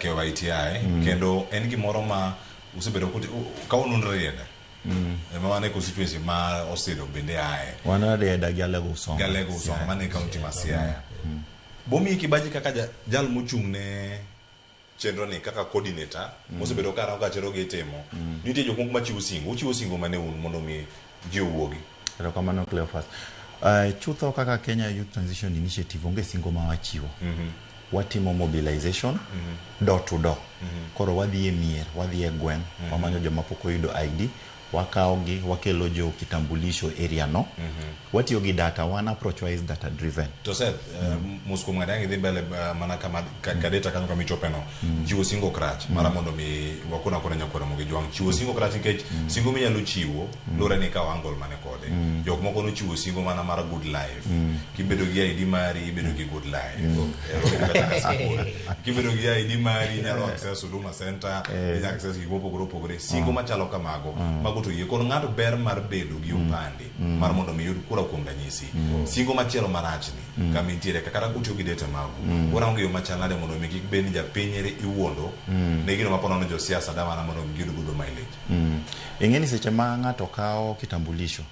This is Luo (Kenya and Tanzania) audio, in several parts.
KYTI kendo en gimoro ma usebedo ka ununre rieda ema wane constituency ma osedo bende ae wana rieda Galego Usonga mane county ma Siaya bomi kibaji kaka jal mochung'ne chenro ni kaka coordinator mosebedo ka rango chero gi temo nitie jokmoko ma chiwo singo mane un mondo mi ji owuogi erokamano Cleophas chutho kaka Kenya Youth Transition Initiative onge singo ma wachiwo watimo mobilization door to door koro wadhi e mier wadhi e gweng wamanyo joma pok oyudo ID wakaogi wakelo jo kitambulisho area no watiyo gi data one approach wise data driven to said musko mwanangi dhi mbele mana kama kadeta kanyo kama ichopeno chiwo singo crutch mara mondo mi wakona kona nyakwara mogi jwang chiwo singo crutch nikech singo minyalo chiwo lora ni ka wangol mane kode jok moko no chiwo singo mana mara good life kibedo gi ID mari ibedo gi good life kibedo gi ID mari nyalo access Huduma Center nyalo access gipogore opogore singo machalo kamago to ye kon ng'ato ber mar bedo gi upande mar mondo mi yud kura kuom ranyisi singo machielo marachni kama intiere kaka utiyo gi data magu orango yo machalade mondo mi kik bed ni japinyre iwuondo ne gino maponono jo siasa dawana mondo mi yud good mileage ing'eni seche ma ng'ato kao kitambulisho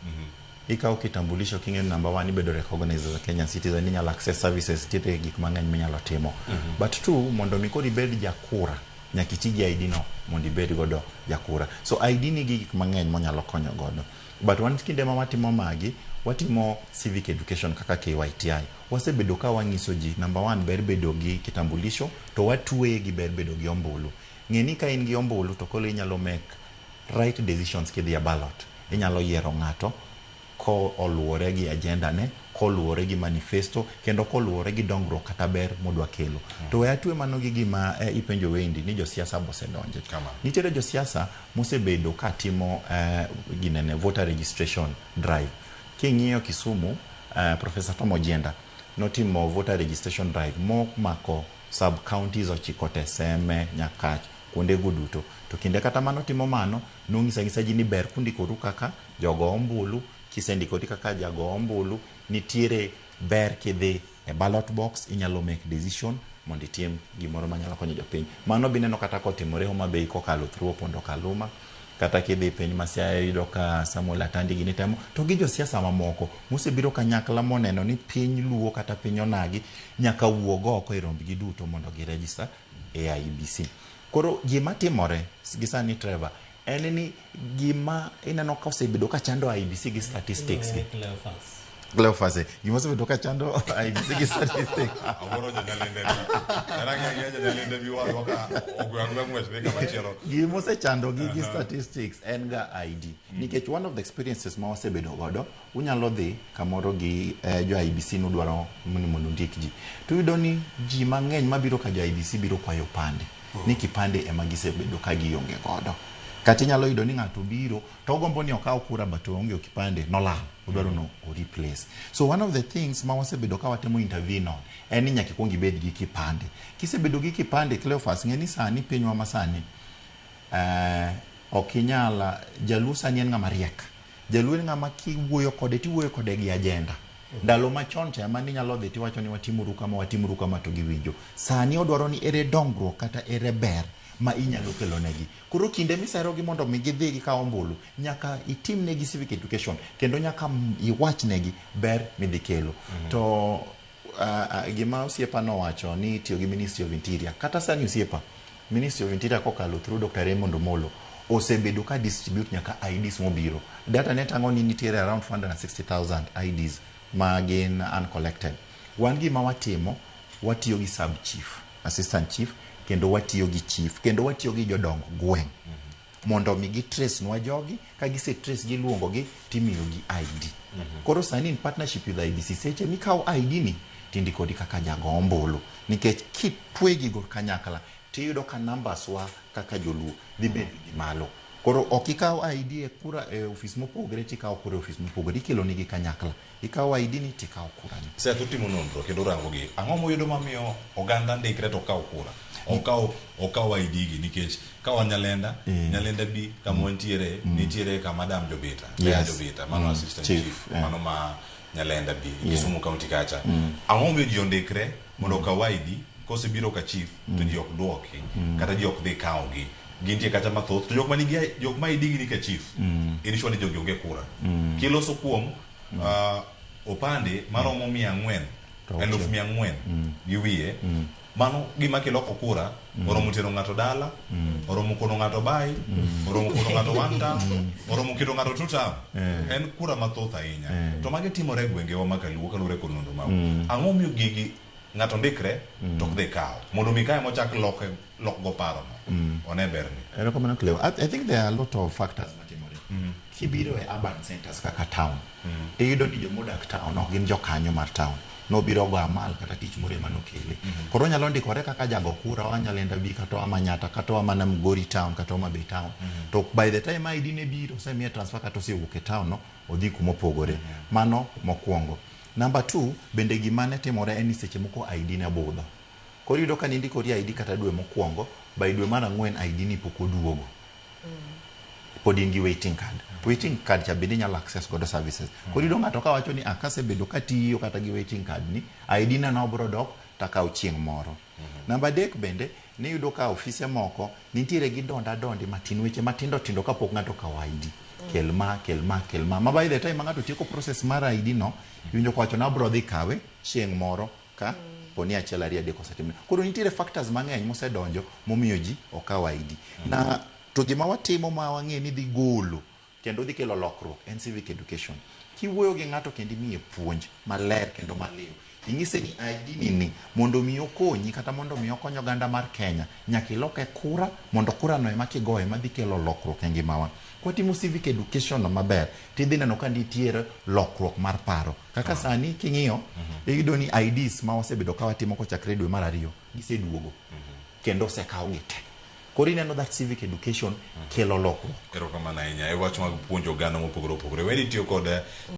ikaw kitambulisho king'e number 1 ibedo recognized as a Kenyan citizen inyalo access services tiete gik mang'eny minyalo timo but 2 mondo mi kodi bed jakura nyaka iti gi ID no mondo ibed godo jakura so ID ni gik mang'eny monyalo konyo godo but one kinde ma watimo magi watimo civic education kaka KYTI wasebedo ka wanyiso ji number 1 ber bedo gi kitambulisho to watwe gi ber bedo gi ombulu ng'eni ka in gi ombulu to kole inyalo make right decisions kidhi a ballot inyalo yiero ng'ato ko oluwore gi agenda ne koluwore gi manifesto kendo koluwore gi dongruok kata ber modwa kelo to atwe mano gi gima ipenjo wendi ni jo siasa bose donje nitiere jo siasa mosebedo ka timo ginene voter registration drive king'iyo Kisumu Professor Tom Ojienda notimo voter registration drive mako sub counties ochiko Seme Nyakach kuonde guduto to kinde kata mano timo mano nong'isa ji ni ber kundikoru kaka jogo ombulu kisendikoti kaka jago ombulu nitiere ber kidhi e ballot box inyalo make decision mondo itim gimoro manyalo konyo jopiny mano bineno kata kotimore Homa Bay kokalo through Opondo Kaluma kata kidhi piny ma Siaya yudo ka Samuel Atandi gini temo to gi jo siasa mamoko mosebiro kanyakla moneno ni piny luo kata piny onagi nyaka wuog oko e rombgi duto mondo gi register e IEBC koro gima timore gi sani Trevor en ni gima ineno ka osebedo ka chando IEBC gi statistics gi Cleophas gima osebedo ka chando IEBC gi statistics aworo janyalende rangi janyalende biwa waka ogwangwe ngwech be kama chielo gima osechando gi statistics en ga ID nikech one of the experiences ma osebedo godo unyalo dhi kamoro gi jo IEBC nudwaro mondo ndik ji to yudo ni ji mang'eny mabiro ka jo IEBC biro kwayo pande ni kipande ema gisebedo ka gionge godo kati nyalo yudo ni ng'ato biro to gombo ni okaw kura but onge okipande nolal odwaro no replace so one of the things ma wasebedo ka watemo intervene on en ni nyaka kuongi bed gi kipande kisebedo gi kipande Cleophas ng'eni sani pinywa masani okinyala jaluo sani en ng'ama riek jaluo en ng'ama kiwuoyo kode gi agenda ndalo machon cha mani nyalo dhi tiwacho ni watimuru kama to giwinjo sani odwaro ni ere dongruok kata ere ber ma inyalo kelo negi koro kinde misero gi mondo mi gidhi gi kawo ombulu nyaka itim negi civic education kendo nyaka iwach negi ber midhi kelo to gima osiepa no wacho ni tiyo gi Ministry of Interior kata sani osiepa Ministry of Interior kokalo through Dr. Raymond Omolo osebedo ka distribute nyaka IDs mobiro data ne tango ni nitiere around 460,000 IDs ma gin uncollected wan gima watimo watiyo gi sub chief assistant chief kendo watiyo gi chief kendo watiyo gi jodong gweng mondo mi gi trace nwa jogi ka gise trace gi luongo gi timiyo gi ID koro sani in partnership with IEBC seche mikaw ID ni tindiko di kaka jago ombulu nikech kitwegi go kanyakla tiyudo ka numbers wa kaka joluo dhi bedo gi malo koro okikaw ID e kura e office mopogore tikaw kura e office mopogore ikelo nigi kanyakla ikaw ID ni tikaw kura ni se tutimo nonro kendo rango gi ang'o moyudo mamiyo oganda ndikre to kaw kura okaw ID gi nikech kawa nyalenda bi kama nitiere ka madam Jobita mano assistant chief mano ma nyalenda bi Kisumu county kacha ang'o moyo ji ondikre mondo kaw ID kosebiro ka chief to ji ok duoki kata ji ok dhi kawogi gintie kata mathoth to jok ma idigi ni ka chief inishwa ni jogi onge kura kiloso kuom opande maromo 400 1,400 gi wiye mano gima kiloko kura oromo tero ng'ato dala oromo kono ng'ato bai oromo kono ng'ato one town oromo keto ng'ato two town en kura mathoth ahinya to mage timore e gwengewa makaluo kalure kod nonro mau ang'o miyo gigi ng'ato ndikre to ok dhi kawo mondo mi kae mochak lok go paro one berni erokamano Cleo. I think there are a lot of factors matimore kibiro e urban centers kaka town iyudo ni jomodak town ok gin jokanyo mar town nobiro go amal kata tich moro manokele koro nyalo ndikore kaka jago kura wanyalo enda bi kata Manyata kata mana Migori town kata Homabay town to by the time ID ne biro semiye transfer kata osewuok e town no odhi kuma opogore mano mokwongo. Number 2 bende gimane timore en ni seche moko ID ne budho koro yudo ka nindikori ID kata dwe mokwongo by dwe mar 4 ID ni pok oduogo pod in gi waiting card cha bende nyalo access godo services koro yudo ng'ato ka wacho ni akasebedo katiyo kata gi waiting card ni ID na nobro dok takaw chieng' moro. Number 3 bende ni yudo ka ofise moko nitiere gi dondi matin weche matindo tindo kapok ng'ato kaw ID kelma ma by the time ng'ato tieko process mar ID no winjo ko wacho na bro dhi kawe chieng' moro ka poni achiel ariyo adek osetimne koro nitiere factors mang'eny mosedonjo momiyo ji okaw ID na to gima watimo ma wang'e ni dhi golo kendo dhi kelo lokruok en civic education. Kiwuoyo gi ng'ato kendo imiye puonj maler kendo maliw ing'ise ni ID ni mondo mi okonyi kata mondo mi okony oganda mar Kenya nyaka iloke kura mondo kura no ema kigoye madhi kelo lokruok e ngimawa. Kwatimo civic education no maber tidhi neno ka nitiere lokruok mar paro kaka sani king'iyo iyudo ni IDs ma wasebedo ka watimo kochakre dwe mar 2 giseduogo kendo osekaw gite koro ineno that civic education kelo lokruok. Erokamano ahinya e wach mag puonjo oganda mopogore opogore weni tiyo kod